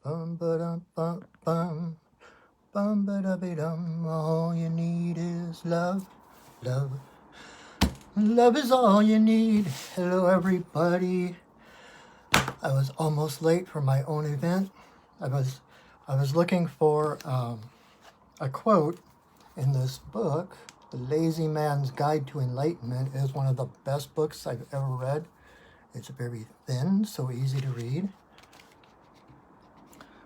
Bum ba dum bum bum. Bum ba da be dum. All you need is love. Love. Love is all you need. Hello, everybody. I was almost late for my own event. I was looking for a quote in this book. The Lazy Man's Guide to Enlightenment is one of the best books I've ever read. It's very thin, so easy to read.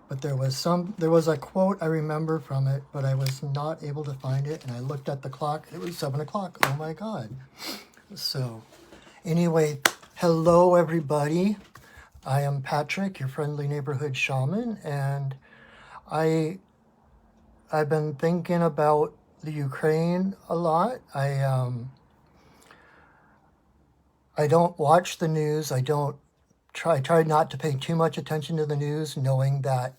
But there was a quote I remember from it, but I was not able to find it, and I looked at the clock. It was 7 o'clock. Oh my God. So anyway, hello everybody. I am Patrick, your friendly neighborhood shaman, and I've been thinking about the Ukraine a lot. I don't watch the news. I try not to pay too much attention to the news, knowing that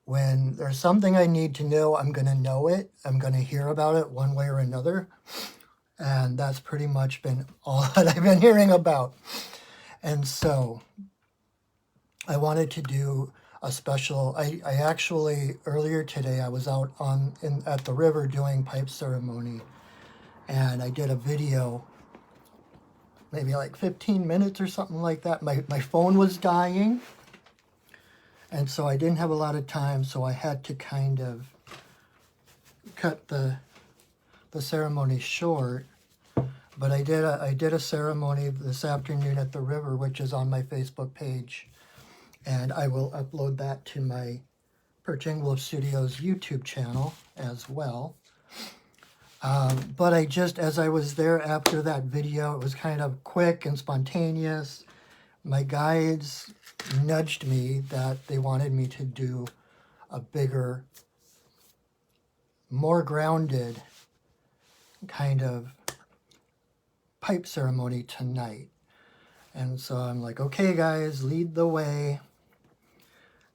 when there's something I need to know, I'm going to know it. I'm going to hear about it one way or another. And that's pretty much been all that I've been hearing about. And so I wanted to do a special, I actually, earlier today, I was out at the river doing pipe ceremony. And I did a video, maybe like 15 minutes or something like that. My phone was dying. And so I didn't have a lot of time, so I had to kind of cut the ceremony short. But I did a ceremony this afternoon at the river, which is on my Facebook page, and I will upload that to my Perching Wolf Studios YouTube channel as well. But as I was there after that video, it was kind of quick and spontaneous. My guides nudged me that they wanted me to do a bigger, more grounded kind of pipe ceremony tonight. And so I'm like, okay, guys, lead the way.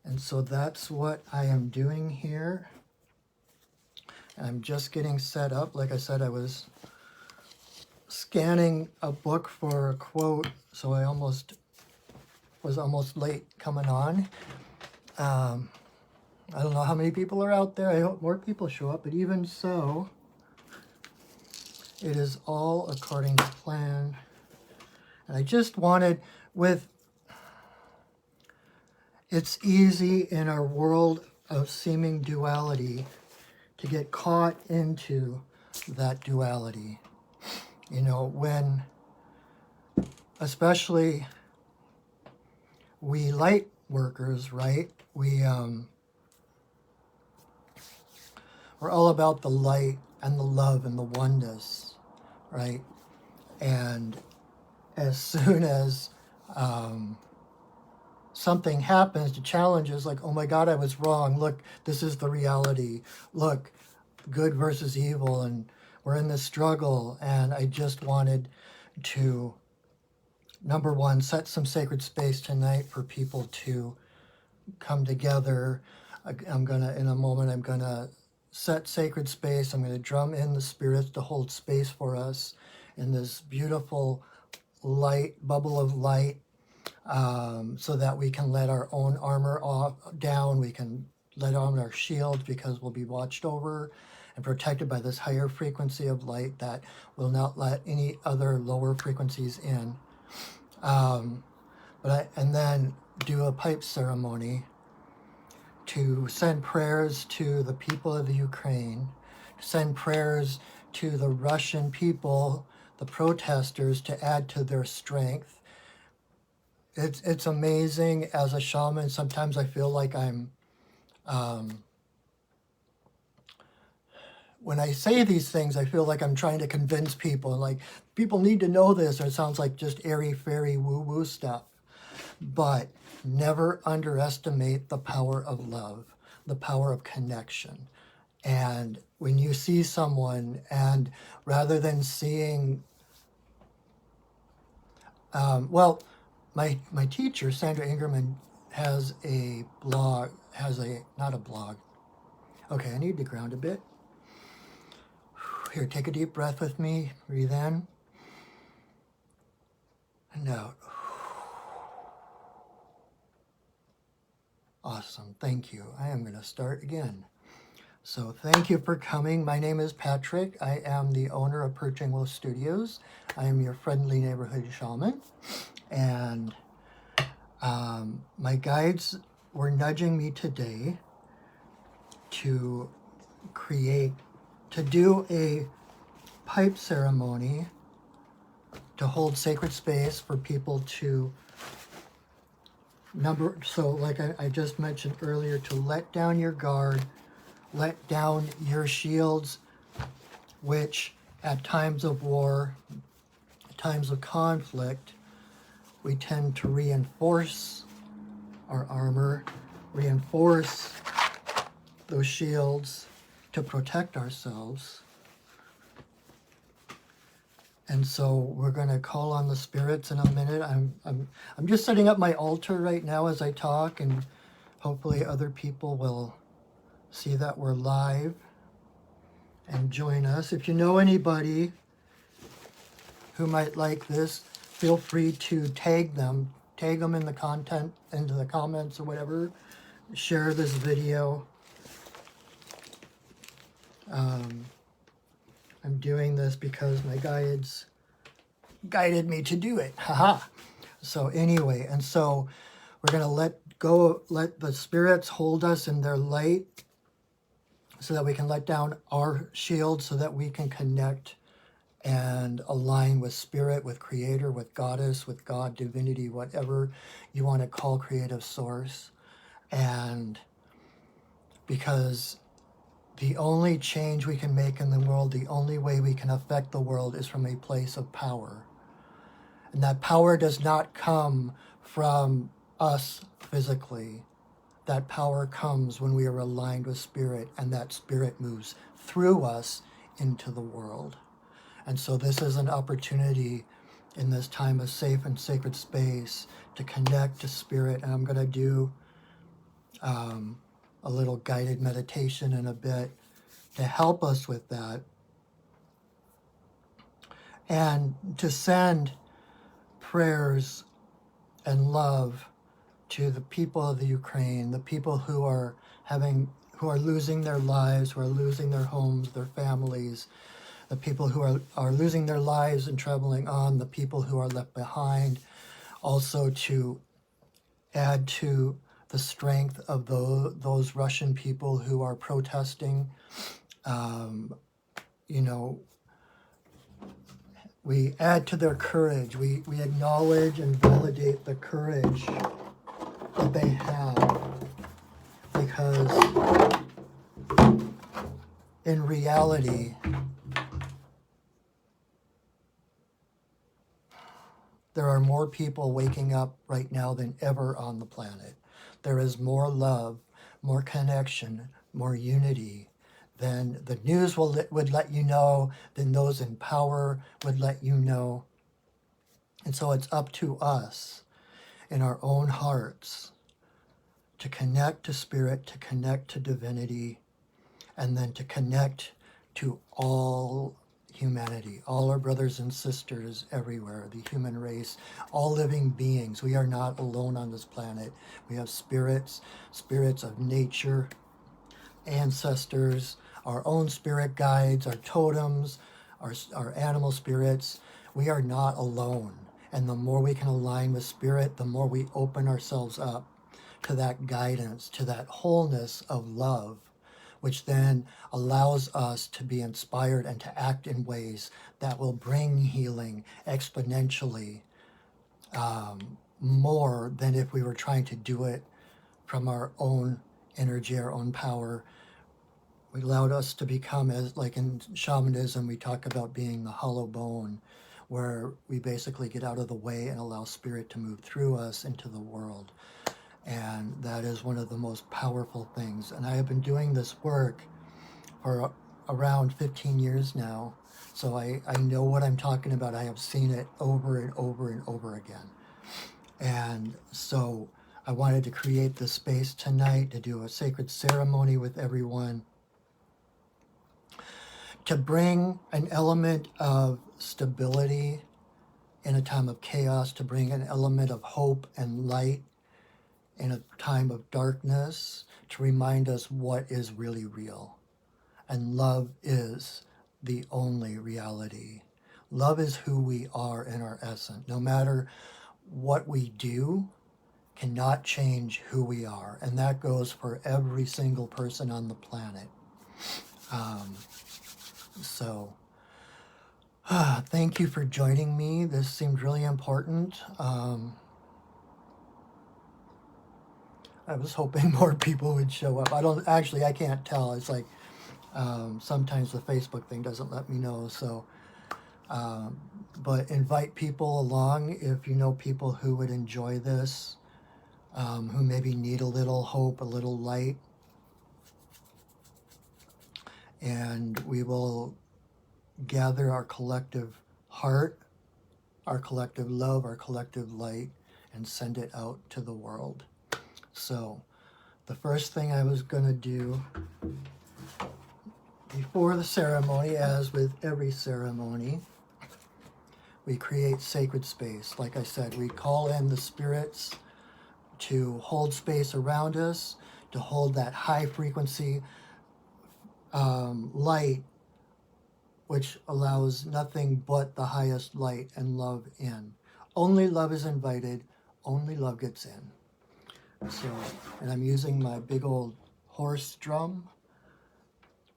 And so that's what I am doing here. I'm just getting set up. Like I said, I was scanning a book for a quote, so I was almost late coming on. I don't know how many people are out there. I hope more people show up, but even so, it is all according to plan. And I just wanted, it's easy in our world of seeming duality to get caught into that duality. You know, when, especially we light workers, right? We're all about the light and the love and the oneness, right? And as soon as something happens to challenge us, like, oh my God, I was wrong. Look, this is the reality. Look, good versus evil, and we're in this struggle. And I just wanted to, number one, set some sacred space tonight for people to come together. In a moment, I'm gonna set sacred space. I'm gonna drum in the spirits to hold space for us in this beautiful light, bubble of light, so that we can let our own armor down. We can let on our shield, because we'll be watched over and protected by this higher frequency of light that will not let any other lower frequencies in. And then do a pipe ceremony to send prayers to the people of the Ukraine, to send prayers to the Russian people, the protesters, to add to their strength. It's amazing. As a shaman, sometimes I feel like I'm, when I say these things, I feel like I'm trying to convince people, like, people need to know this, or it sounds like just airy-fairy woo-woo stuff. But never underestimate the power of love, the power of connection. And when you see someone, and rather than seeing, my teacher, Sandra Ingerman, has a blog, not a blog. Okay, I need to ground a bit. Here, take a deep breath with me. Breathe in and out. Awesome. Thank you. I am going to start again. So thank you for coming. My name is Patrick. I am the owner of Perching Wolf Studios. I am your friendly neighborhood shaman. And my guides were nudging me today to do a pipe ceremony to hold sacred space for people to like I just mentioned earlier, to let down your guard, let down your shields, which at times of war, at times of conflict, we tend to reinforce our armor, reinforce those shields to protect ourselves. And so we're going to call on the spirits in a minute. I'm just setting up my altar right now as I talk, and hopefully other people will see that we're live and join us. If you know anybody who might like this, feel free to tag them in the content, into the comments or whatever. Share this video. I'm doing this because my guides guided me to do it. Haha. So anyway, and so we're going to let the spirits hold us in their light so that we can let down our shield, so that we can connect and align with spirit, with creator, with goddess, with God, divinity, whatever you want to call creative source. And because the only change we can make in the world, the only way we can affect the world, is from a place of power. And that power does not come from us physically. That power comes when we are aligned with spirit, and that spirit moves through us into the world. And so this is an opportunity in this time of safe and sacred space to connect to spirit. And I'm going to do a little guided meditation in a bit to help us with that, and to send prayers and love to the people of the Ukraine, the people who are losing their lives, who are losing their homes, their families, the people who are losing their lives and traveling on, the people who are left behind. Also to add to the strength of those Russian people who are protesting. We add to their courage. We acknowledge and validate the courage that they have, because in reality, there are more people waking up right now than ever on the planet. There is more love, more connection, more unity than the news would let you know, than those in power would let you know. And so it's up to us in our own hearts to connect to spirit, to connect to divinity, and then to connect to all humanity, all our brothers and sisters everywhere, the human race, all living beings. We are not alone on this planet. We have spirits of nature, ancestors, our own spirit guides, our totems, our animal spirits. We are not alone. And the more we can align with spirit, the more we open ourselves up to that guidance, to that wholeness of love, which then allows us to be inspired and to act in ways that will bring healing exponentially, more than if we were trying to do it from our own energy, our own power. We allowed us to become, as like in shamanism, we talk about being the hollow bone, where we basically get out of the way and allow spirit to move through us into the world. And that is one of the most powerful things. And I have been doing this work for around 15 years now. So I know what I'm talking about. I have seen it over and over and over again. And so I wanted to create this space tonight to do a sacred ceremony with everyone, to bring an element of stability in a time of chaos, to bring an element of hope and light in a time of darkness to remind us what is really real. And love is the only reality. Love is who we are in our essence. No matter what we do, cannot change who we are. And that goes for every single person on the planet. Thank you for joining me. This seemed really important. I was hoping more people would show up. I can't tell. It's like sometimes the Facebook thing doesn't let me know. So, but invite people along if you know people who would enjoy this, who maybe need a little hope, a little light. And we will gather our collective heart, our collective love, our collective light, and send it out to the world. So the first thing I was going to do before the ceremony, as with every ceremony, we create sacred space. Like I said, we call in the spirits to hold space around us, to hold that high frequency light, which allows nothing but the highest light and love in. Only love is invited, only love gets in. So, and I'm using my big old horse drum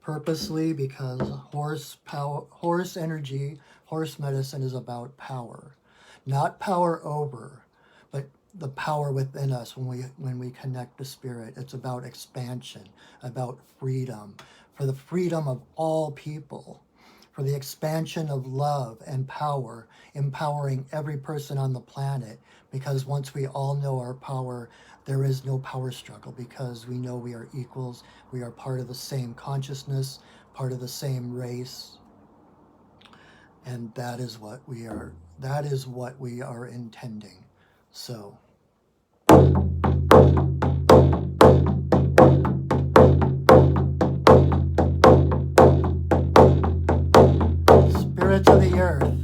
purposely because horse energy, horse medicine is about power. Not power over, but the power within us when we connect to spirit. It's about expansion, about freedom, for the freedom of all people, for the expansion of love and power, empowering every person on the planet. Because once we all know our power, there is no power struggle, because we know we are equals, we are part of the same consciousness, part of the same race. And that is what we are intending. So spirits of the earth,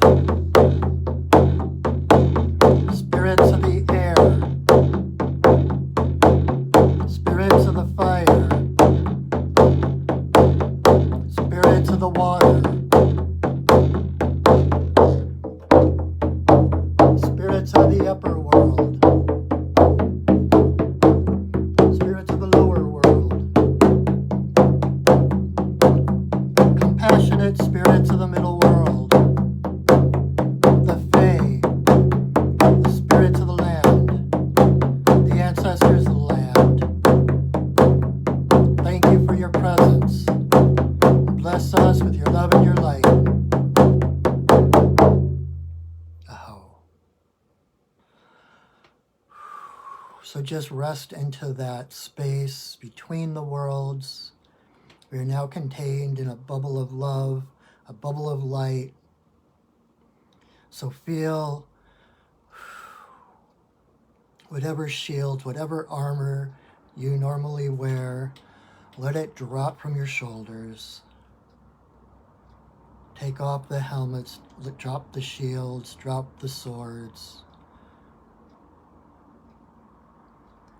spirits of the air, spirits of the fire, spirits of the water, spirits of the upper world, spirits of the lower world, compassionate spirits of the middle world, the Fae, the spirits of the land, the ancestors of the land. Thank you for your presence. Bless us with your love and your light. Oh. So just rest into that space between the worlds. We are now contained in a bubble of love, a bubble of light. So feel whatever shield, whatever armor you normally wear, let it drop from your shoulders. Take off the helmets, drop the shields, drop the swords.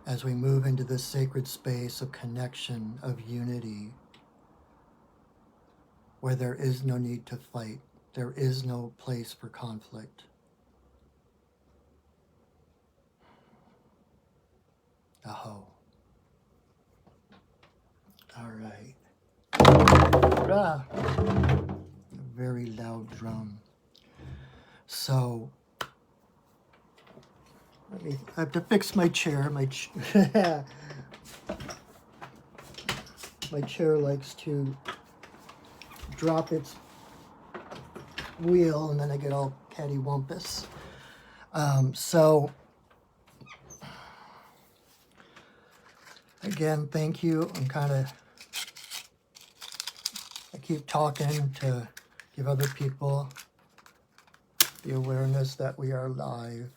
As we move into this sacred space of connection, of unity, where there is no need to fight, there is no place for conflict. Aho. All right. Ah. A very loud drum. So, I have to fix my chair. My chair likes to drop its wheel, and then I get all cattywampus. So, again, thank you. I keep talking to give other people the awareness that we are live.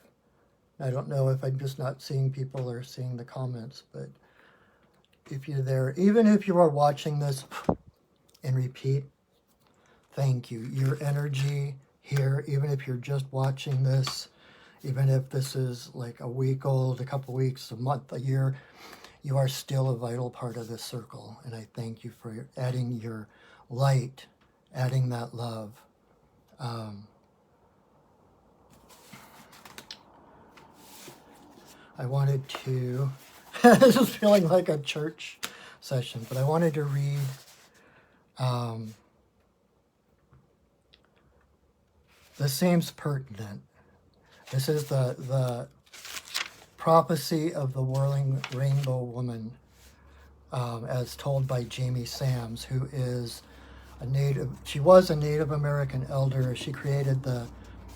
I don't know if I'm just not seeing people or seeing the comments, but if you're there, even if you are watching this and repeat, thank you. Your energy here, even if you're just watching this, Even if this is like a week old, a couple weeks, a month, a year, you are still a vital part of this circle. And I thank you for adding your light, adding that love. I wanted to, this is feeling like a church session, but I wanted to read this seems pertinent. This is the prophecy of the Whirling Rainbow Woman, as told by Jamie Sams, who is she was a Native American elder. She created the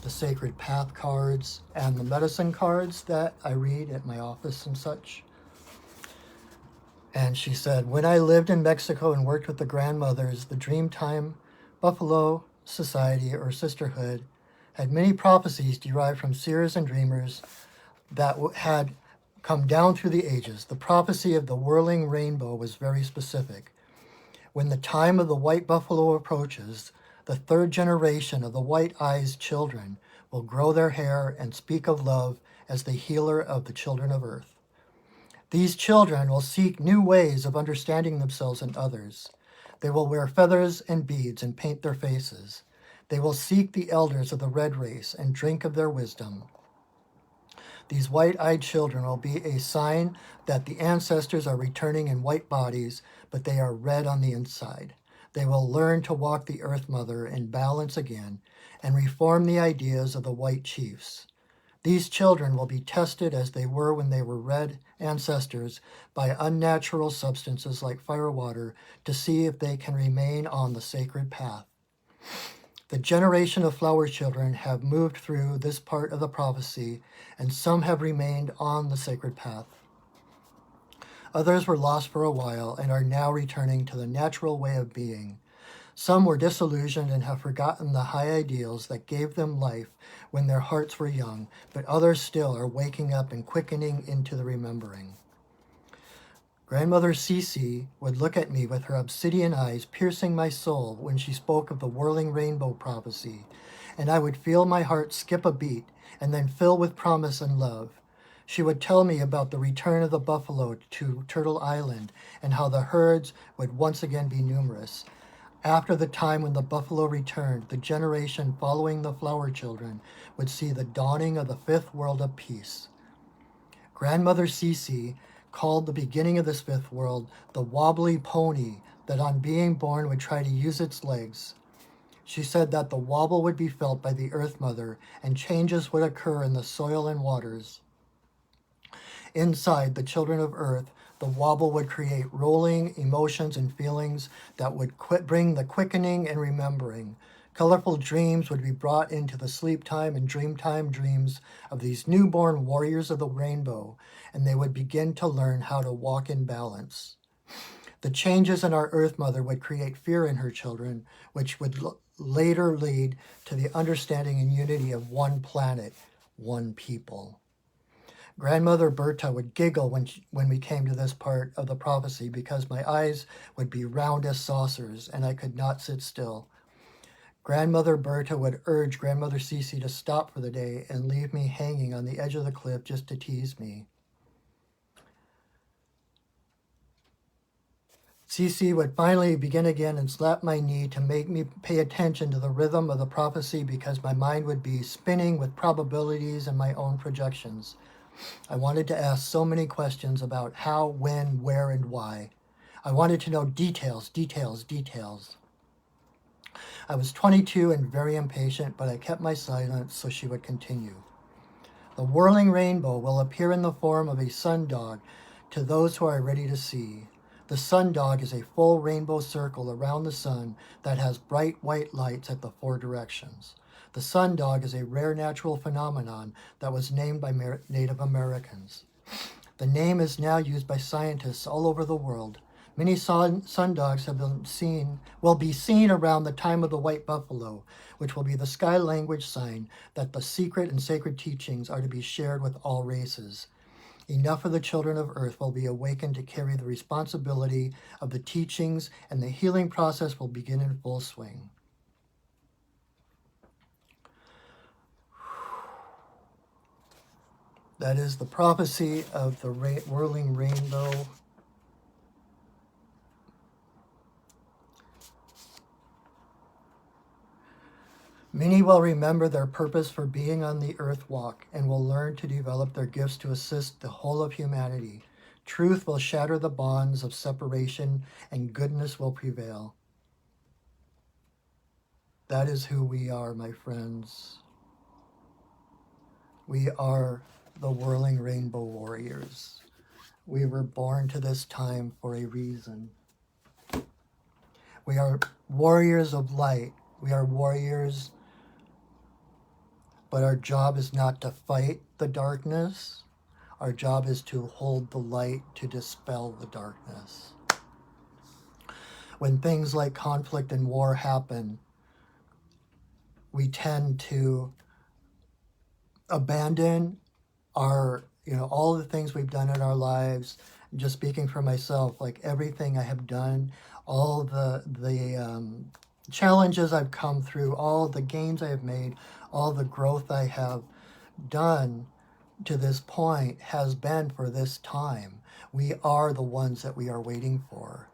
Sacred Path cards and the medicine cards that I read at my office and such. And she said, when I lived in Mexico and worked with the grandmothers, the Dreamtime Buffalo Society or Sisterhood had many prophecies derived from seers and dreamers that had come down through the ages. The prophecy of the whirling rainbow was very specific. When the time of the white buffalo approaches, the third generation of the white-eyed children will grow their hair and speak of love as the healer of the children of earth. These children will seek new ways of understanding themselves and others. They will wear feathers and beads and paint their faces. They will seek the elders of the red race and drink of their wisdom. These white-eyed children will be a sign that the ancestors are returning in white bodies, but they are red on the inside. They will learn to walk the Earth Mother in balance again and reform the ideas of the white chiefs. These children will be tested as they were when they were red ancestors by unnatural substances like firewater to see if they can remain on the sacred path. The generation of flower children have moved through this part of the prophecy, and some have remained on the sacred path. Others were lost for a while and are now returning to the natural way of being. Some were disillusioned and have forgotten the high ideals that gave them life when their hearts were young, but others still are waking up and quickening into the remembering. Grandmother Cece would look at me with her obsidian eyes piercing my soul when she spoke of the whirling rainbow prophecy, and I would feel my heart skip a beat and then fill with promise and love. She would tell me about the return of the buffalo to Turtle Island and how the herds would once again be numerous. After the time when the buffalo returned, the generation following the flower children would see the dawning of the fifth world of peace. Grandmother Cece called the beginning of this fifth world the wobbly pony that on being born would try to use its legs. She said that the wobble would be felt by the Earth Mother and changes would occur in the soil and waters. Inside the children of Earth, the wobble would create rolling emotions and feelings that would bring the quickening and remembering. Colorful dreams would be brought into the sleep time and dreamtime dreams of these newborn warriors of the rainbow, and they would begin to learn how to walk in balance. The changes in our Earth Mother would create fear in her children, which would later lead to the understanding and unity of one planet, one people. Grandmother Berta would giggle when we came to this part of the prophecy because my eyes would be round as saucers and I could not sit still. Grandmother Berta would urge Grandmother Cece to stop for the day and leave me hanging on the edge of the cliff just to tease me. Cece would finally begin again and slap my knee to make me pay attention to the rhythm of the prophecy because my mind would be spinning with probabilities and my own projections. I wanted to ask so many questions about how, when, where, and why. I wanted to know details. I was 22 and very impatient, but I kept my silence so she would continue. The whirling rainbow will appear in the form of a sundog to those who are ready to see. The sundog is a full rainbow circle around the sun that has bright white lights at the four directions. The sundog is a rare natural phenomenon that was named by Native Americans. The name is now used by scientists all over the world. Many sundogs will be seen around the time of the white buffalo, which will be the sky language sign that the secret and sacred teachings are to be shared with all races. Enough of the children of Earth will be awakened to carry the responsibility of the teachings, and the healing process will begin in full swing. That is the prophecy of the whirling rainbow. Many will remember their purpose for being on the earth walk and will learn to develop their gifts to assist the whole of humanity. Truth will shatter the bonds of separation and goodness will prevail. That is who we are, my friends. We are the whirling rainbow warriors. We were born to this time for a reason. We are warriors of light. We are warriors, but our job is not to fight the darkness. Our job is to hold the light to dispel the darkness. When things like conflict and war happen, we tend to abandon our, all the things we've done in our lives. Just speaking for myself, like everything I have done, all the challenges I've come through, all the gains I have made, all the growth I have done to this point has been for this time. We are the ones that we are waiting for.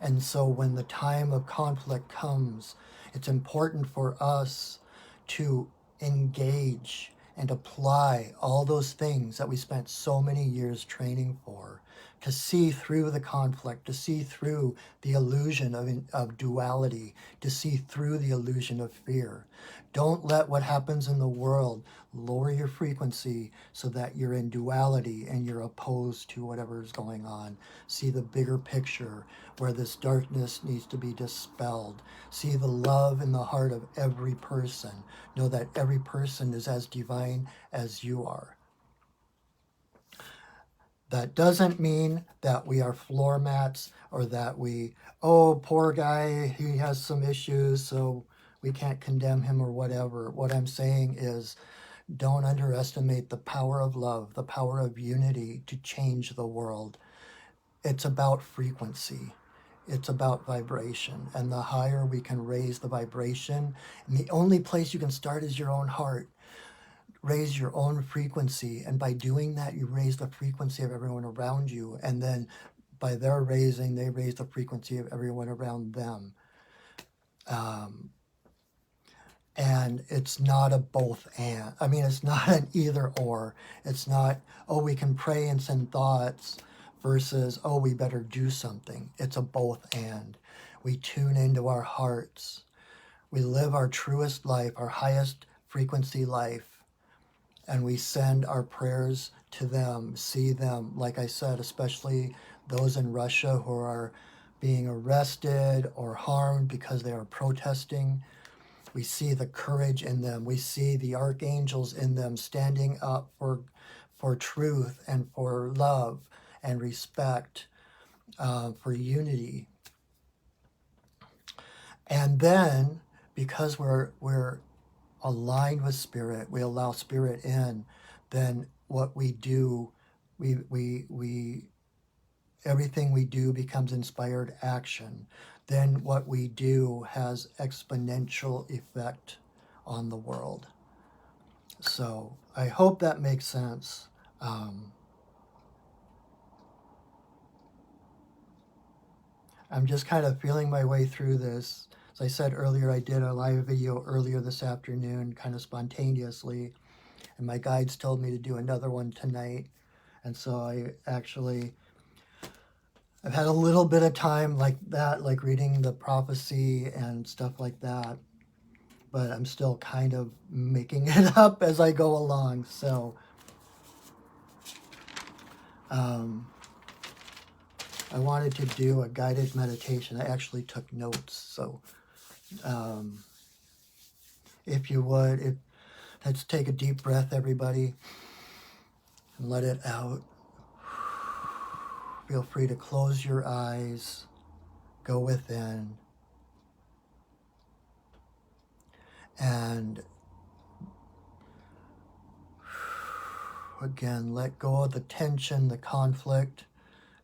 And so when the time of conflict comes, it's important for us to engage and apply all those things that we spent so many years training for, to see through the conflict, to see through the illusion of duality, to see through the illusion of fear. Don't let what happens in the world lower your frequency so that you're in duality and you're opposed to whatever is going on. See the bigger picture where this darkness needs to be dispelled. See the love in the heart of every person. Know that every person is as divine as you are. That doesn't mean that we are floor mats or that poor guy, he has some issues, so we can't condemn him or whatever. What I'm saying is, don't underestimate the power of love, the power of unity to change the world. It's about frequency. It's about vibration. And the higher we can raise the vibration, and the only place you can start is your own heart. Raise your own frequency. And by doing that, you raise the frequency of everyone around you. And then by their raising, they raise the frequency of everyone around them. And it's not a both and. I mean, it's not an either or. It's not, we can pray and send thoughts versus, we better do something. It's a both and. We tune into our hearts. We live our truest life, our highest frequency life. And we send our prayers to them, see them, like I said, especially those in Russia who are being arrested or harmed because they are protesting. We see the courage in them. We see the archangels in them standing up for truth and for love and respect, for unity. And then, because we're aligned with spirit, we allow spirit in, then what we do, everything we do becomes inspired action. Then what we do has exponential effect on the world. So I hope that makes sense. I'm just kind of feeling my way through this. As I said earlier, I did a live video earlier this afternoon, kind of spontaneously, and my guides told me to do another one tonight. And so I've had a little bit of time like that, like reading the prophecy and stuff like that, but I'm still kind of making it up as I go along. So I wanted to do a guided meditation. I actually took notes. So if you would, let's take a deep breath, everybody, and let it out. Feel free to close your eyes, go within, and again, let go of the tension, the conflict.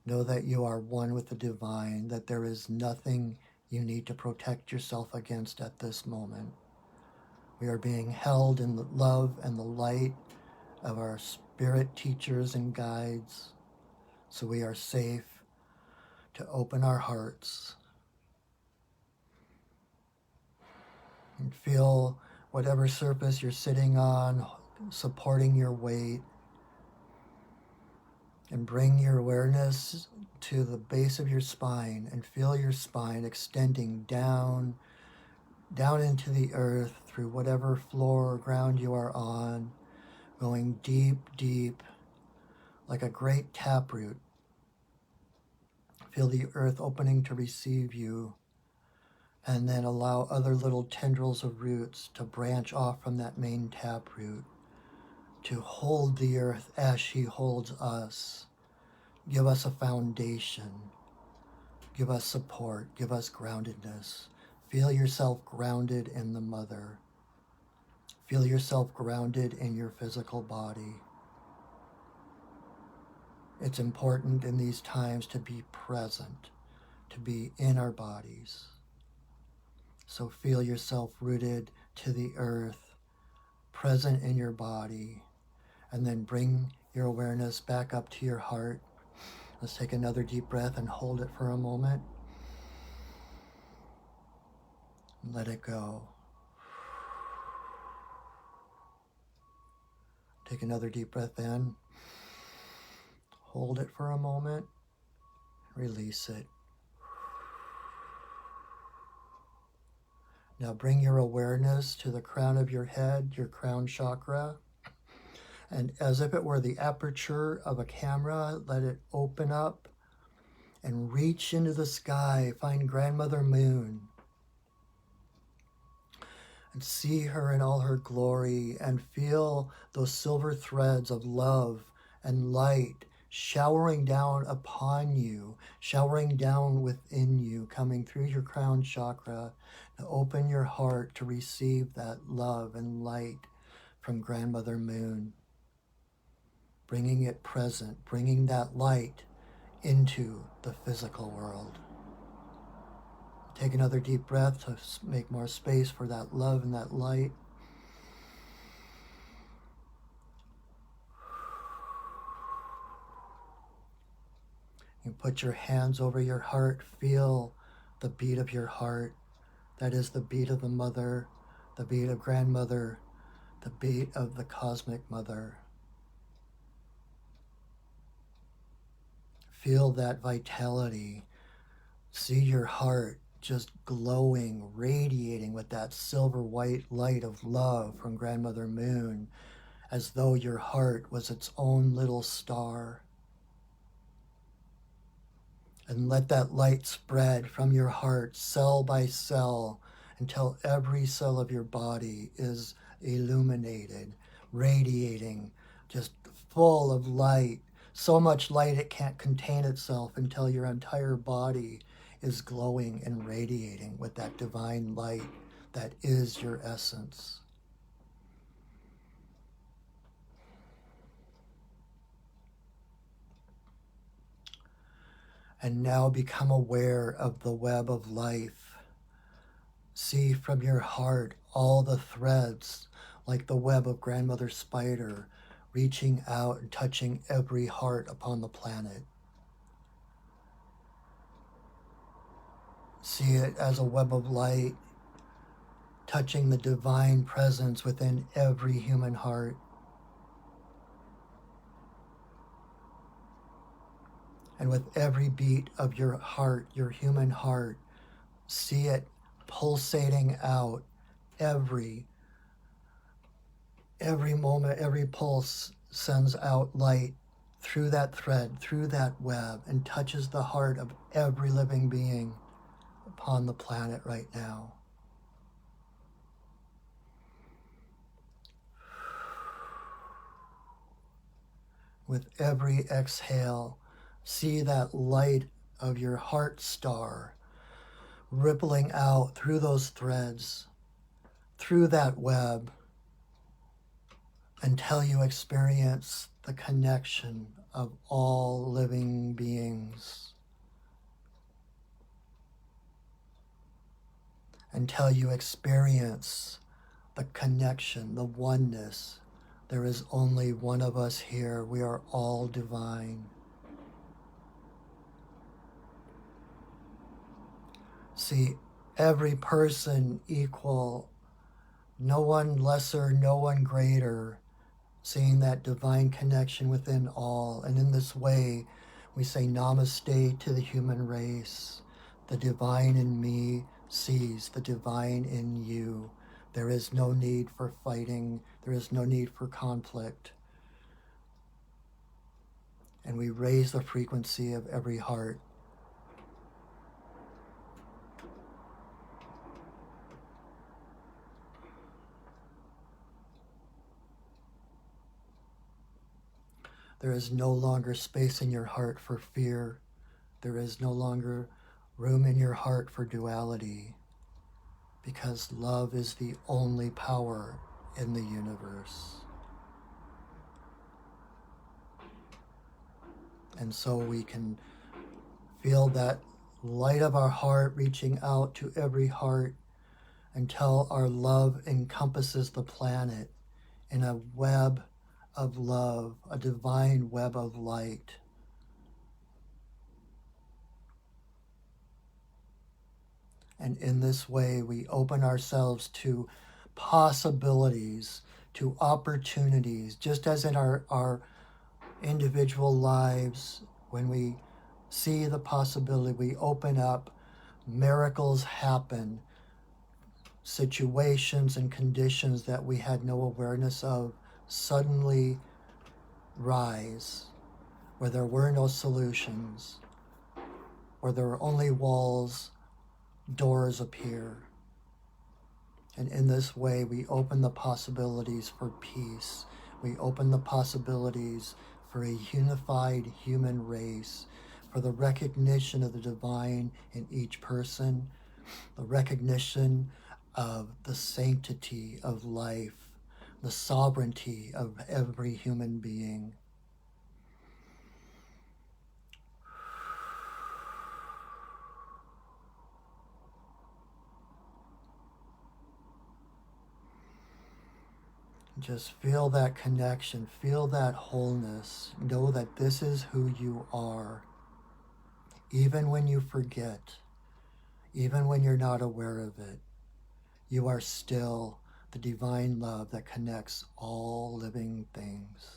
Know that you are one with the divine, that there is nothing you need to protect yourself against at this moment. We are being held in the love and the light of our spirit teachers and guides, so we are safe to open our hearts and feel whatever surface you're sitting on, supporting your weight, and bring your awareness to the base of your spine and feel your spine extending down into the earth through whatever floor or ground you are on, going deep, deep, like a great taproot. Feel the earth opening to receive you, and then allow other little tendrils of roots to branch off from that main taproot, to hold the earth as she holds us. Give us a foundation. Give us support. Give us groundedness. Feel yourself grounded in the mother. Feel yourself grounded in your physical body. It's important in these times to be present, to be in our bodies. So feel yourself rooted to the earth, present in your body, and then bring your awareness back up to your heart. Let's take another deep breath and hold it for a moment. Let it go. Take another deep breath in. Hold it for a moment. Release it. Now bring your awareness to the crown of your head, your crown chakra. And as if it were the aperture of a camera, let it open up and reach into the sky. Find Grandmother Moon. And see her in all her glory and feel those silver threads of love and light showering down upon you, showering down within you, coming through your crown chakra to open your heart to receive that love and light from Grandmother Moon, bringing it present, bringing that light into the physical world. Take another deep breath to make more space for that love and that light. You put your hands over your heart. Feel the beat of your heart. That is the beat of the mother, the beat of grandmother, the beat of the cosmic mother. Feel that vitality. See your heart just glowing, radiating with that silver white light of love from Grandmother Moon, as though your heart was its own little star. And let that light spread from your heart cell by cell until every cell of your body is illuminated, radiating, just full of light. So much light it can't contain itself until your entire body is glowing and radiating with that divine light that is your essence. And now become aware of the web of life. See from your heart all the threads, like the web of Grandmother Spider, reaching out and touching every heart upon the planet. See it as a web of light, touching the divine presence within every human heart. And with every beat of your heart, your human heart, see it pulsating out every moment, every pulse sends out light through that thread, through that web, and touches the heart of every living being upon the planet right now. With every exhale, see that light of your heart star rippling out through those threads, through that web, until you experience the connection of all living beings. Until you experience the connection, the oneness There is only one of us here. We are all divine. See every person equal, no one lesser, no one greater, seeing that divine connection within all. And in this way, we say namaste to the human race. The divine in me sees the divine in you. There is no need for fighting. There is no need for conflict. And we raise the frequency of every heart. There is no longer space in your heart for fear. There is no longer room in your heart for duality, because love is the only power in the universe. And so we can feel that light of our heart reaching out to every heart until our love encompasses the planet in a web of love, a divine web of light. And in this way, we open ourselves to possibilities, to opportunities, just as in our individual lives, when we see the possibility, we open up, miracles happen, situations and conditions that we had no awareness of suddenly rise, where there were no solutions, where there were only walls, doors appear. And in this way, we open the possibilities for peace. We open the possibilities for a unified human race, for the recognition of the divine in each person, the recognition of the sanctity of life, the sovereignty of every human being. Just feel that connection, feel that wholeness. Know that this is who you are. Even when you forget, even when you're not aware of it, you are still the divine love that connects all living things.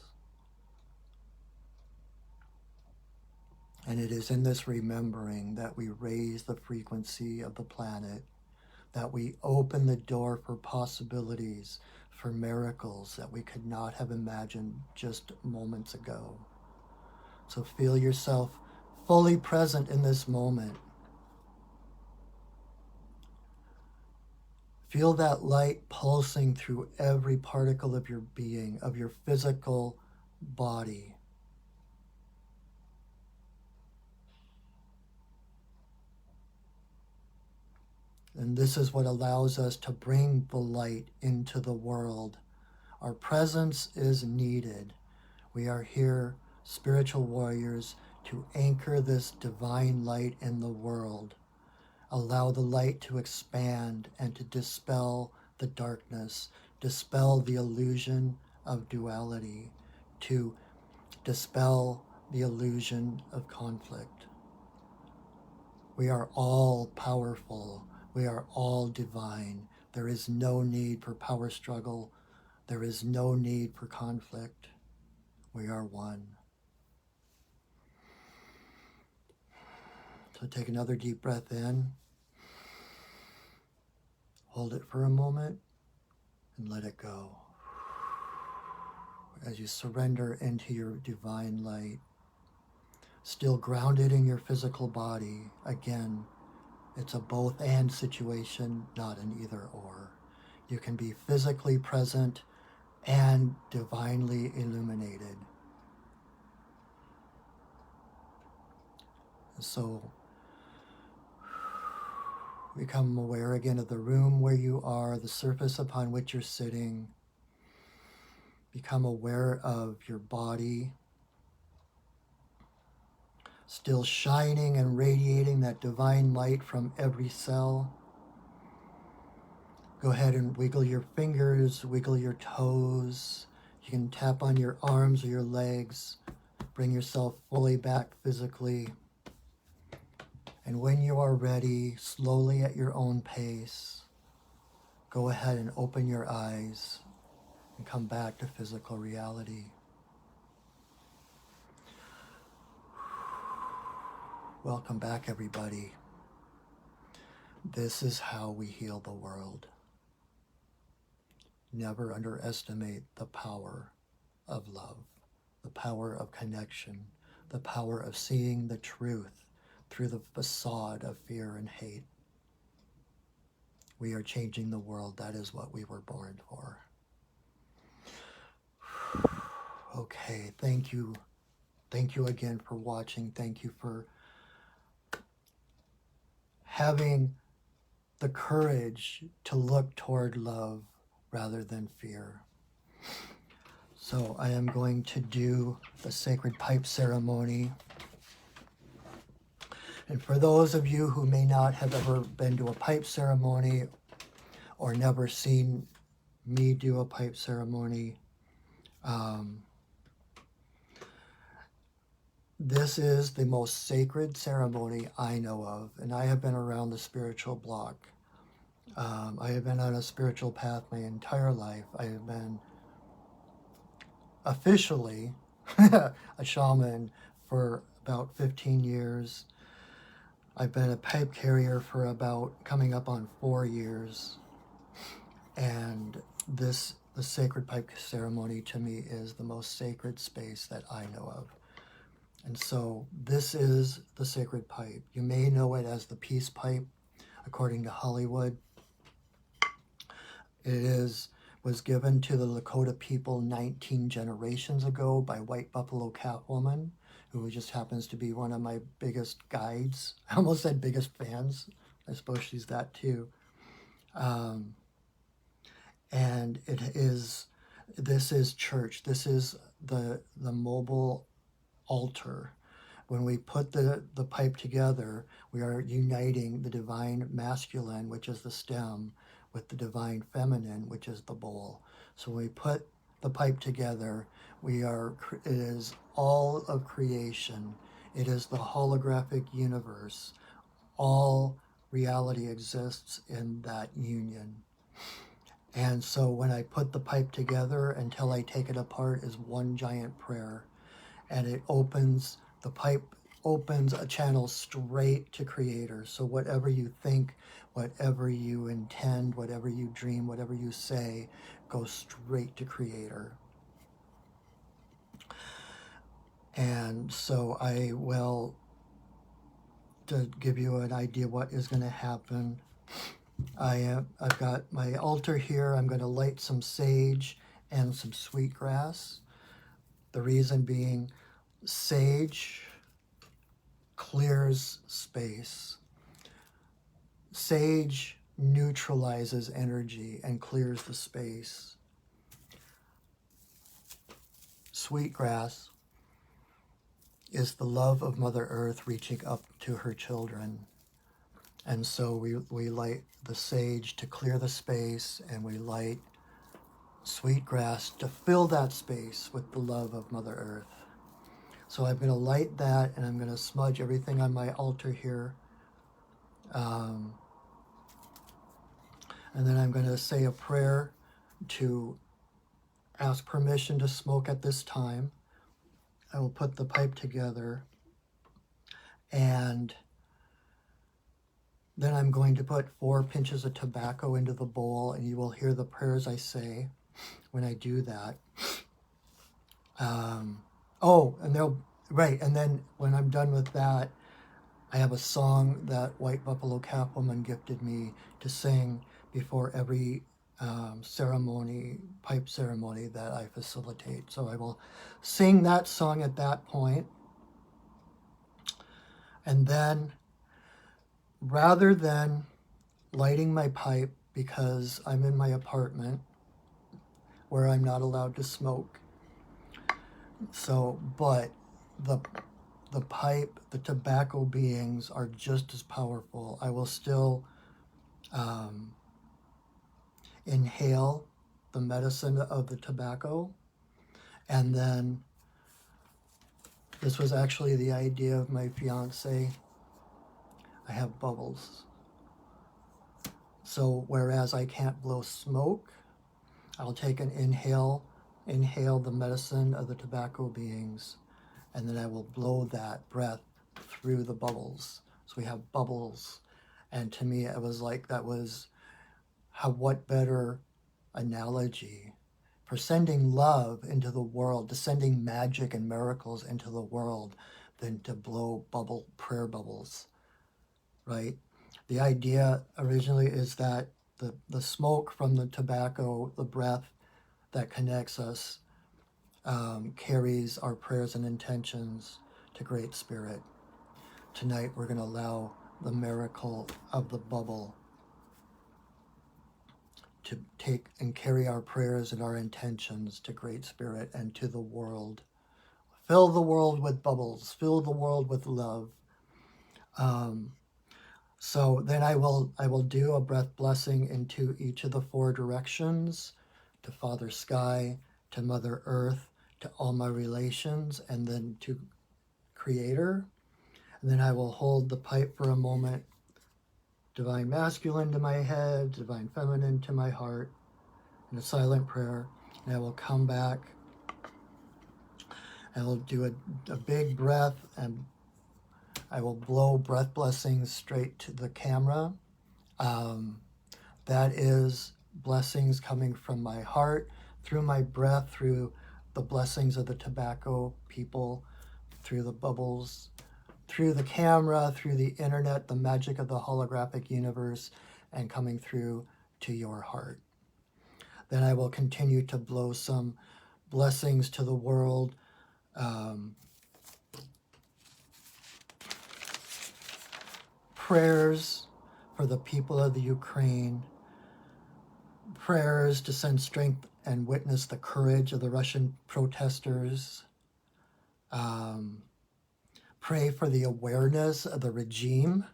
And it is in this remembering that we raise the frequency of the planet, that we open the door for possibilities, for miracles that we could not have imagined just moments ago. So feel yourself fully present in this moment. Feel that light pulsing through every particle of your being, of your physical body. And this is what allows us to bring the light into the world. Our presence is needed. We are here, spiritual warriors, to anchor this divine light in the world. Allow the light to expand and to dispel the darkness, dispel the illusion of duality, to dispel the illusion of conflict. We are all powerful. We are all divine. There is no need for power struggle. There is no need for conflict. We are one. So take another deep breath in. Hold it for a moment and let it go. As you surrender into your divine light, still grounded in your physical body. Again, it's a both and situation, not an either or. You can be physically present and divinely illuminated. So become aware again of the room where you are, the surface upon which you're sitting. Become aware of your body, still shining and radiating that divine light from every cell. Go ahead and wiggle your fingers, wiggle your toes. You can tap on your arms or your legs. Bring yourself fully back physically. And when you are ready, slowly at your own pace, go ahead and open your eyes and come back to physical reality. Welcome back, everybody. This is how we heal the world. Never underestimate the power of love, the power of connection, the power of seeing the truth through the facade of fear and hate. We are changing the world. That is what we were born for. Okay, thank you. Thank you again for watching. Thank you for having the courage to look toward love rather than fear. So I am going to do the sacred pipe ceremony. And for those of you who may not have ever been to a pipe ceremony or never seen me do a pipe ceremony, this is the most sacred ceremony I know of, and I have been around the spiritual block. I have been on a spiritual path my entire life. I have been officially a shaman for about 15 years. I've been a pipe carrier for about coming up on 4 years. And the sacred pipe ceremony to me is the most sacred space that I know of. And so this is the sacred pipe. You may know it as the peace pipe, according to Hollywood. It was given to the Lakota people 19 generations ago by White Buffalo Catwoman, who just happens to be one of my biggest guides. I almost said biggest fans. I suppose she's that too. And this is church. This is the mobile altar. When we put the pipe together, we are uniting the divine masculine, which is the stem, with the divine feminine, which is the bowl. So when we put the pipe together, it is all of creation. It is the holographic universe. All reality exists in that union. And so when I put the pipe together, until I take it apart, is one giant prayer. And the pipe opens a channel straight to Creator. So whatever you think, whatever you intend, whatever you dream, whatever you say, goes straight to Creator. And so to give you an idea what is going to happen, I've got my altar here. I'm going to light some sage and some sweetgrass. The reason being, sage clears space. Sage neutralizes energy and clears the space. Sweetgrass is the love of Mother Earth reaching up to her children. And so we light the sage to clear the space, and we light sweetgrass to fill that space with the love of Mother Earth. So I'm going to light that, and I'm going to smudge everything on my altar here. And then I'm going to say a prayer to ask permission to smoke at this time. I will put the pipe together, and then I'm going to put 4 pinches of tobacco into the bowl, and you will hear the prayers I say when I do that. And then when I'm done with that, I have a song that White Buffalo Catwoman gifted me to sing before every pipe ceremony that I facilitate. So I will sing that song at that point. And then, rather than lighting my pipe, because I'm in my apartment where I'm not allowed to smoke, but the pipe, the tobacco beings are just as powerful. I will still inhale the medicine of the tobacco, And then this was actually the idea of my fiance. I have bubbles. So whereas I can't blow smoke, I'll take an inhale the medicine of the tobacco beings, and then I will blow that breath through the bubbles. So we have bubbles. And to me, it was like that was what better analogy for sending love into the world, to sending magic and miracles into the world than to blow prayer bubbles, right? The idea originally is that the smoke from the tobacco, the breath that connects us, carries our prayers and intentions to Great Spirit. Tonight we're going to allow the miracle of the bubble to take and carry our prayers and our intentions to Great Spirit and to the world. Fill the world with bubbles. Fill the world with love. So then I will do a breath blessing into each of the four directions, to Father Sky, to Mother Earth, to all my relations, and then to Creator. And then I will hold the pipe for a moment, Divine Masculine to my head, Divine Feminine to my heart, in a silent prayer. And I will come back. I will do a big breath, and I will blow breath blessings straight to the camera. That is blessings coming from my heart, through my breath, through the blessings of the tobacco people, through the bubbles, through the camera, through the internet, the magic of the holographic universe, and coming through to your heart. Then I will continue to blow some blessings to the world. Prayers for the people of the Ukraine. Prayers to send strength and witness the courage of the Russian protesters. Pray for the awareness of the regime,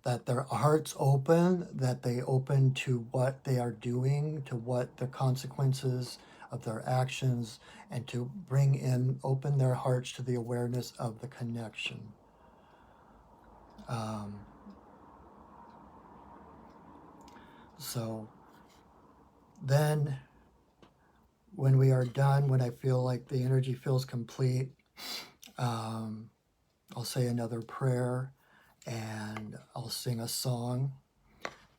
that their hearts open, that they open to what they are doing, to what the consequences of their actions, and to open their hearts to the awareness of the connection. So then when we are done, when I feel like the energy feels complete, I'll say another prayer and I'll sing a song.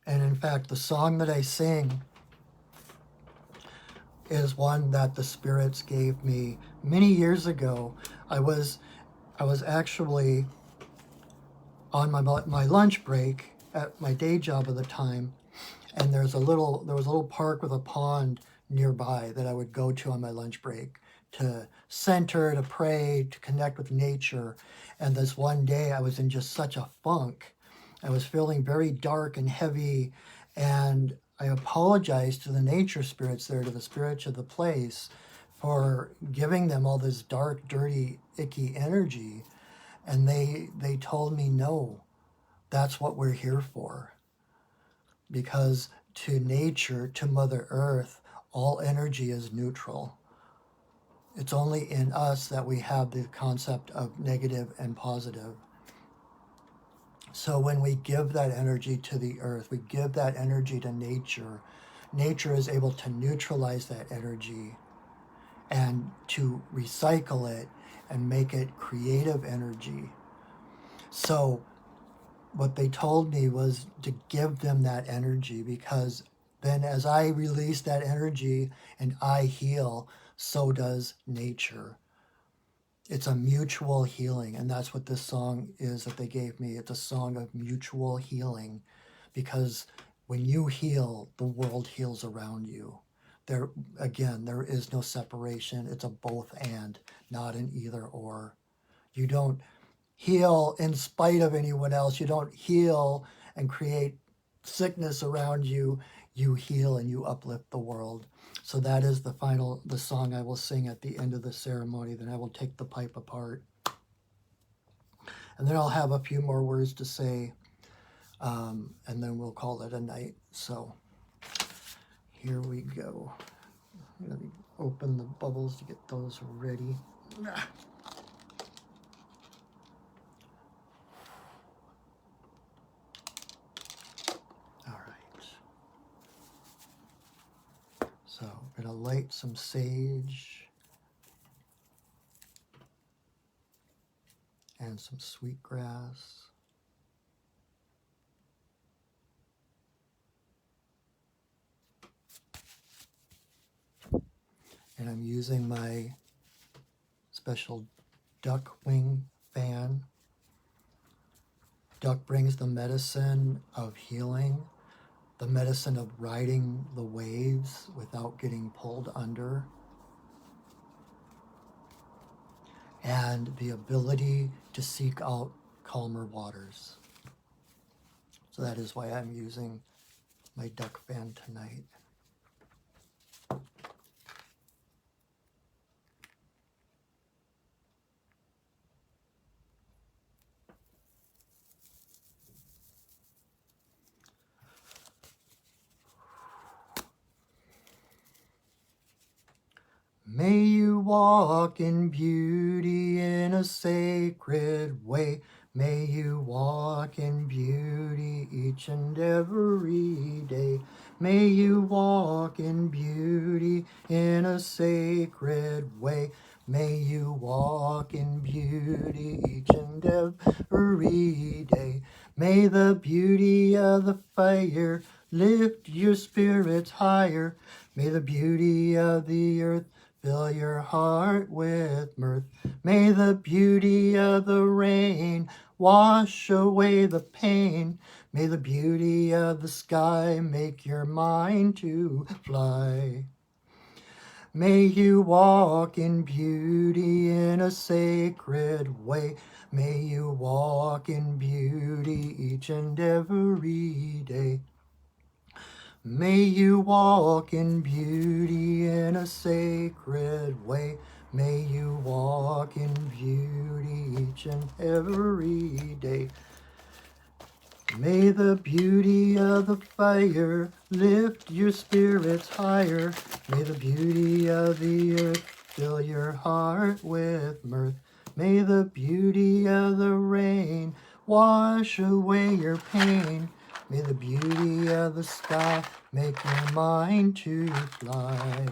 And in fact, the song that I sing is one that the spirits gave me many years ago. I was actually on my lunch break at my day job at the time, and there was a little park with a pond nearby that I would go to on my lunch break to center, to pray, to connect with nature. And this one day I was in just such a funk. I was feeling very dark and heavy, and I apologized to the nature spirits there, to the spirits of the place, for giving them all this dark, dirty, icky energy. And they told me, no, that's what we're here for. Because to nature, to Mother Earth, all energy is neutral. It's only in us that we have the concept of negative and positive. So when we give that energy to the earth, we give that energy to nature, nature is able to neutralize that energy and to recycle it and make it creative energy. So what they told me was to give them that energy, because then as I release that energy and I heal, so does nature. It's a mutual healing, and that's what this song is that they gave me. It's a song of mutual healing, because when you heal, the world heals around you. There is no separation. It's a both and, not an either or. You don't heal in spite of anyone else. You don't heal and create sickness around you. You heal and you uplift the world. So that is the song I will sing at the end of the ceremony. Then I will take the pipe apart. And then I'll have a few more words to say, and then we'll call it a night. So here we go. Let me open the bubbles to get those ready. All right. So I'm going to light some sage and some sweetgrass. And I'm using my special duck wing fan. Duck brings the medicine of healing, the medicine of riding the waves without getting pulled under, and the ability to seek out calmer waters. So that is why I'm using my duck fan tonight. May you walk in beauty in a sacred way. May you walk in beauty each and every day. May you walk in beauty in a sacred way. May you walk in beauty each and every day. May the beauty of the fire lift your spirits higher. May the beauty of the earth fill your heart with mirth. May the beauty of the rain wash away the pain. May the beauty of the sky make your mind to fly. May you walk in beauty in a sacred way. May you walk in beauty each and every day. May you walk in beauty in a sacred way. May you walk in beauty each and every day. May the beauty of the fire lift your spirits higher. May the beauty of the earth fill your heart with mirth. May the beauty of the rain wash away your pain. May the beauty of the sky make your mind to fly.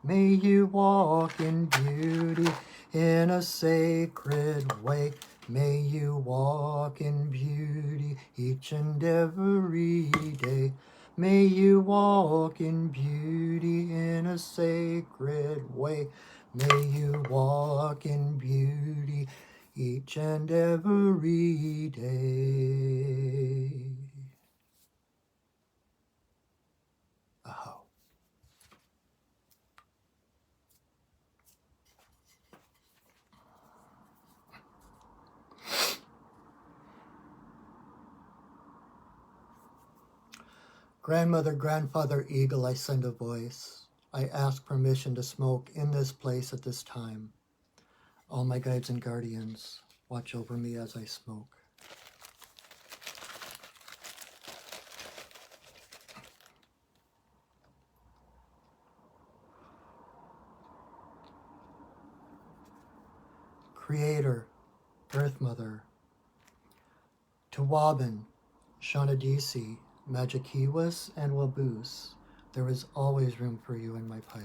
May you walk in beauty in a sacred way. May you walk in beauty each and every day. May you walk in beauty in a sacred way. May you walk in beauty each and every day. Aho. Grandmother, grandfather, eagle, I send a voice. I ask permission to smoke in this place at this time. All my guides and guardians, watch over me as I smoke. Creator, Earth Mother, Tawabin, Shanadisi, Magikiwas, and Waboose, there is always room for you in my pipe.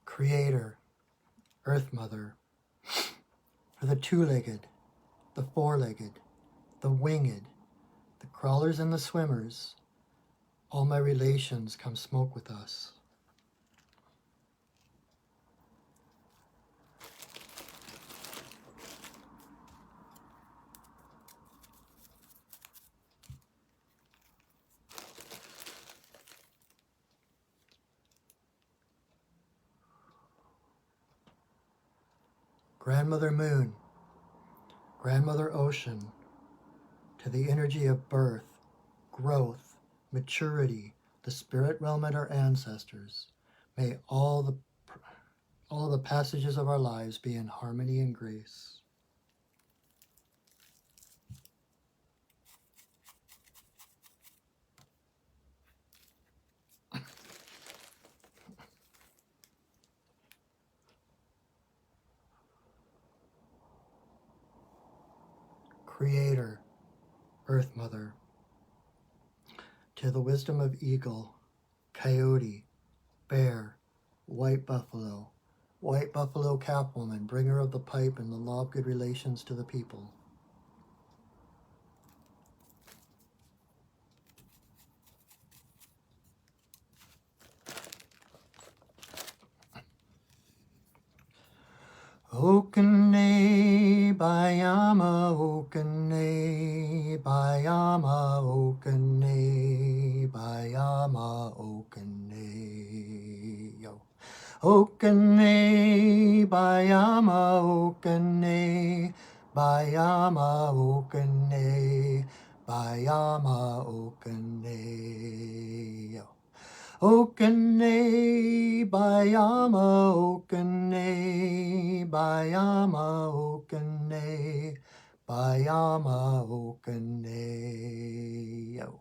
Creator, Earth Mother, for the two-legged, the four-legged, the winged, the crawlers and the swimmers, all my relations come smoke with us. Grandmother Moon, Grandmother Ocean, to the energy of birth, growth, maturity, the spirit realm and our ancestors. May all the passages of our lives be in harmony and grace. Creator, Earth Mother, to the wisdom of eagle, coyote, bear, white buffalo Catwoman, bringer of the pipe and the law of good relations to the people. Okane Bayama, Okane Bayama, Okane Bayama, Okane. Yo. Okane Bayama, Okane Bayama, Okane Bayama, Okane. Yo. Okane Bayama, Okane Bayama, Okane Bayama, Okane. Yo.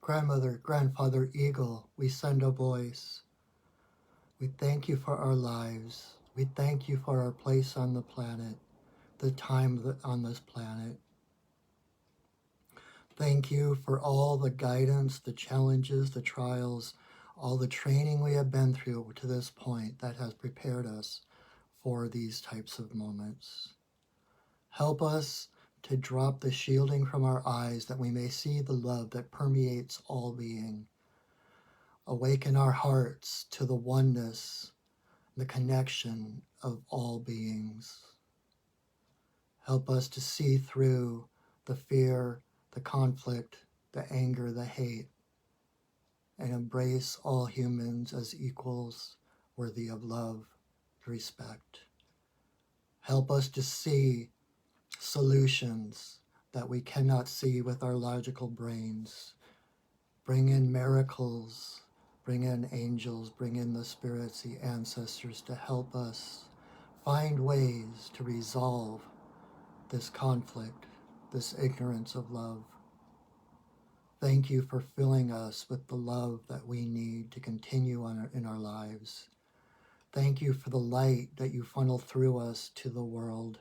Grandmother, Grandfather Eagle, we send a voice. We thank you for our lives. We thank you for our place on the planet, the time on this planet. Thank you for all the guidance, the challenges, the trials, all the training we have been through to this point that has prepared us for these types of moments. Help us to drop the shielding from our eyes that we may see the love that permeates all being. Awaken our hearts to the oneness, the connection of all beings. Help us to see through the fear, the conflict, the anger, the hate, and embrace all humans as equals worthy of love, respect. Help us to see solutions that we cannot see with our logical brains. Bring in miracles, bring in angels, bring in the spirits, the ancestors to help us find ways to resolve this conflict, this ignorance of love. Thank you for filling us with the love that we need to continue in our lives. Thank you for the light that you funnel through us to the world.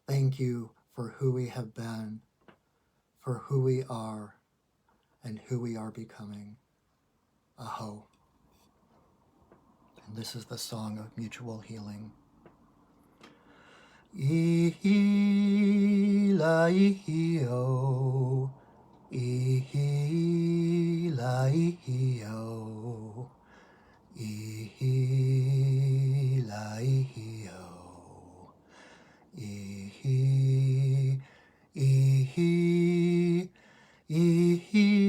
Thank you for who we have been, for who we are, and who we are becoming. Aho. And this is the song of mutual healing. Ihi-la-ihi-o, ihi-la-ihi-o, ihi-la-ihi-o, ihi, ihi, ihi-la-ihi-o,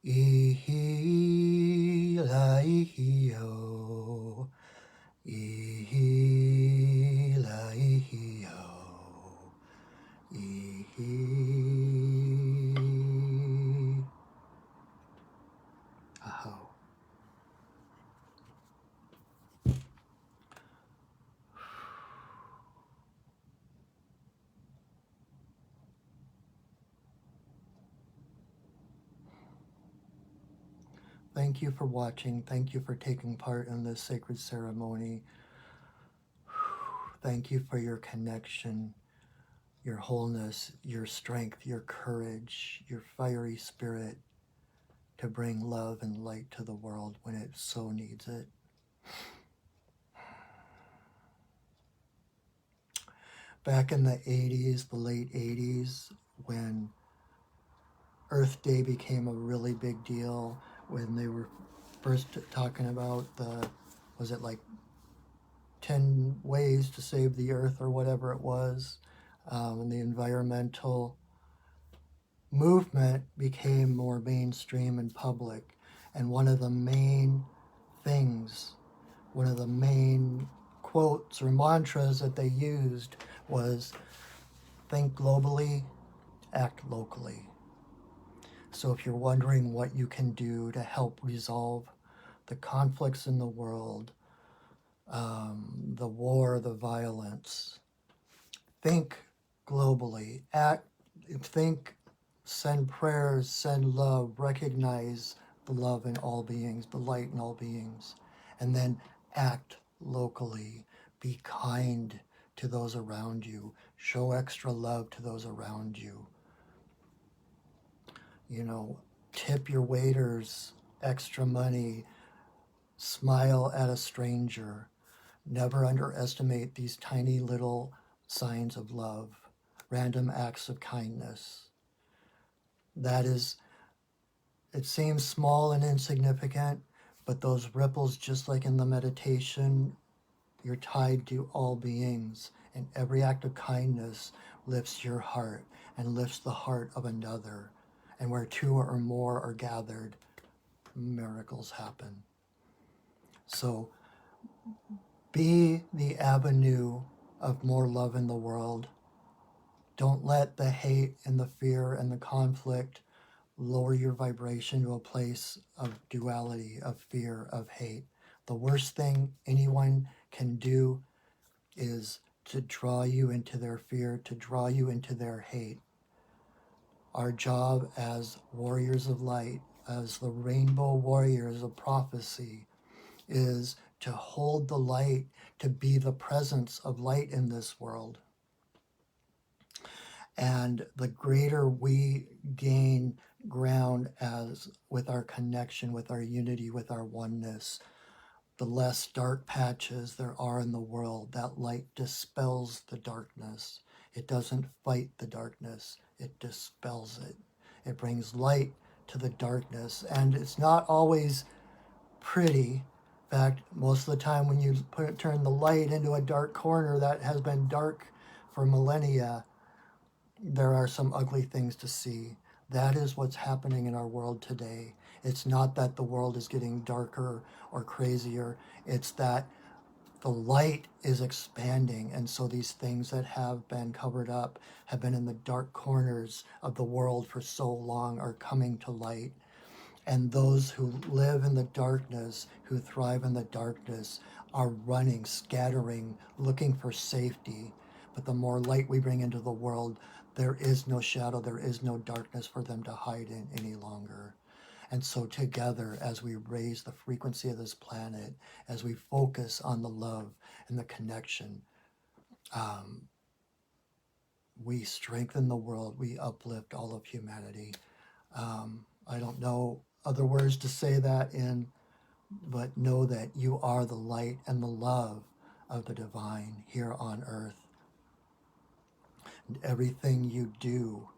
ihi-la-ihi-o, ihi-la-ihi-o, ihi. Aho. Thank you for watching. Thank you for taking part in this sacred ceremony. Thank you for your connection, your wholeness, your strength, your courage, your fiery spirit to bring love and light to the world when it so needs it. Back in the 80s, the late 80s, when Earth Day became a really big deal, when they were first talking about was it like 10 ways to save the earth or whatever it was, and the environmental movement became more mainstream and public. And one of the main things, one of the main quotes or mantras that they used was think globally, act locally. So if you're wondering what you can do to help resolve the conflicts in the world, the war, the violence, think globally, think, send prayers, send love, recognize the love in all beings, the light in all beings, and then act locally. Be kind to those around you. Show extra love to those around you. You know, tip your waiters extra money. Smile at a stranger. Never underestimate these tiny little signs of love, random acts of kindness. It seems small and insignificant, but those ripples, just like in the meditation, you're tied to all beings, and every act of kindness lifts your heart and lifts the heart of another. And where two or more are gathered, miracles happen. So be the avenue of more love in the world. Don't let the hate and the fear and the conflict lower your vibration to a place of duality, of fear, of hate. The worst thing anyone can do is to draw you into their fear, to draw you into their hate. Our job as warriors of light, as the rainbow warriors of prophecy, is to hold the light, to be the presence of light in this world. And the greater we gain ground as with our connection, with our unity, with our oneness, the less dark patches there are in the world. That light dispels the darkness. It doesn't fight the darkness, it dispels it. It brings light to the darkness. And it's not always pretty. In fact, most of the time when you turn the light into a dark corner that has been dark for millennia, there are some ugly things to see. That is what's happening in our world today. It's not that the world is getting darker or crazier. It's that the light is expanding. And so these things that have been covered up, have been in the dark corners of the world for so long, are coming to light. And those who live in the darkness, who thrive in the darkness, are running, scattering, looking for safety. But the more light we bring into the world, there is no shadow, there is no darkness for them to hide in any longer. And so together, as we raise the frequency of this planet, as we focus on the love and the connection, we strengthen the world, we uplift all of humanity. I don't know other words to say that in, but know that you are the light and the love of the divine here on earth. And everything you do,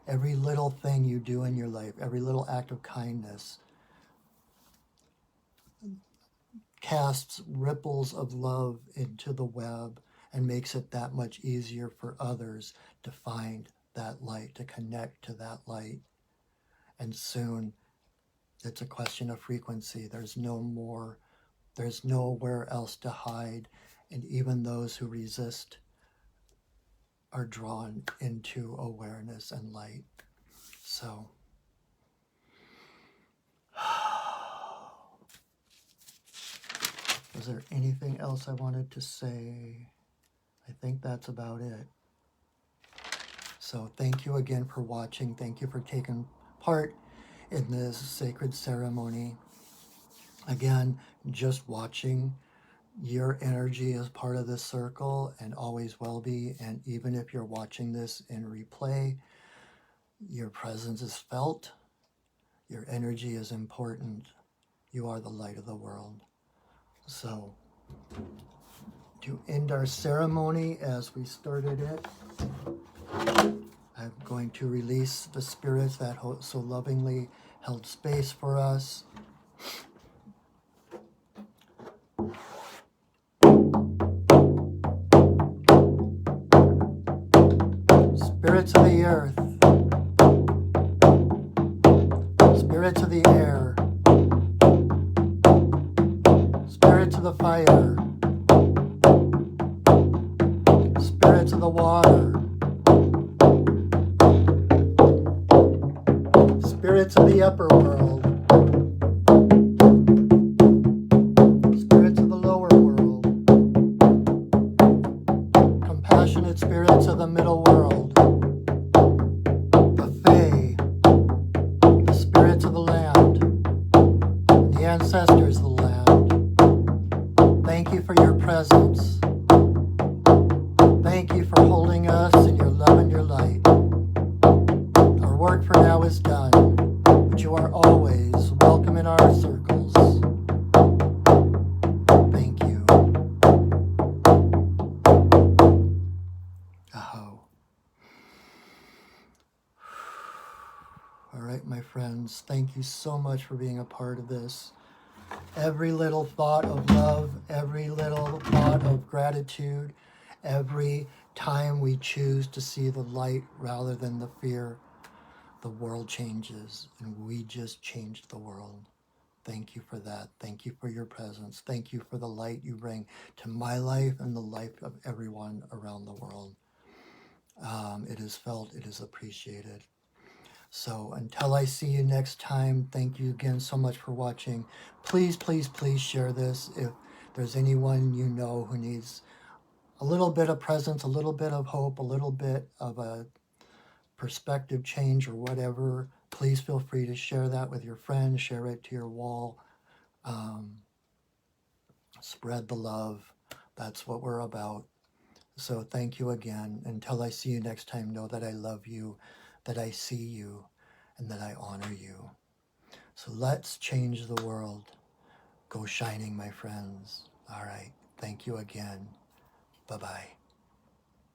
every little thing you do in your life, every little act of kindness casts ripples of love into the web and makes it that much easier for others to find that light, to connect to that light. And soon it's a question of frequency. There's nowhere else to hide. And even those who resist are drawn into awareness and light. So, was there anything else I wanted to say? I think that's about it. So thank you again for watching. Thank you for taking part in this sacred ceremony. Again, just watching, your energy is part of this circle and always will be. And even if you're watching this in replay, your presence is felt. Your energy is important. You are the light of the world. So, to end our ceremony as we started it, I'm going to release the spirits that so lovingly held space for us. Spirits of the earth, spirits of the air, spirits of the fire, spirits of the water, spirits of the upper world, spirits of the lower world, compassionate spirits of the middle world, the Fae, the spirits of the land, the ancestors of the land. Thank you for your presence. Thank you for holding us in your love and your light. Our work for now is done, but you are always welcome in our circles. Thank you. Aho. All right, my friends, thank you so much for being a part of this. Every little thought of love, every little thought of gratitude, every time we choose to see the light rather than the fear, the world changes, and we just changed the world. Thank you for that. Thank you for your presence. Thank you for the light you bring to my life and the life of everyone around the world. It is felt, it is appreciated. So until I see you next time, thank you again so much for watching. Please, please, please share this if there's anyone you know who needs a little bit of presence, a little bit of hope, a little bit of a perspective change or whatever, please feel free to share that with your friends, share it to your wall, spread the love. That's what we're about. So thank you again. Until I see you next time, know that I love you, that I see you, and that I honor you. So let's change the world. Go shining, my friends. All right. Thank you again. Bye-bye.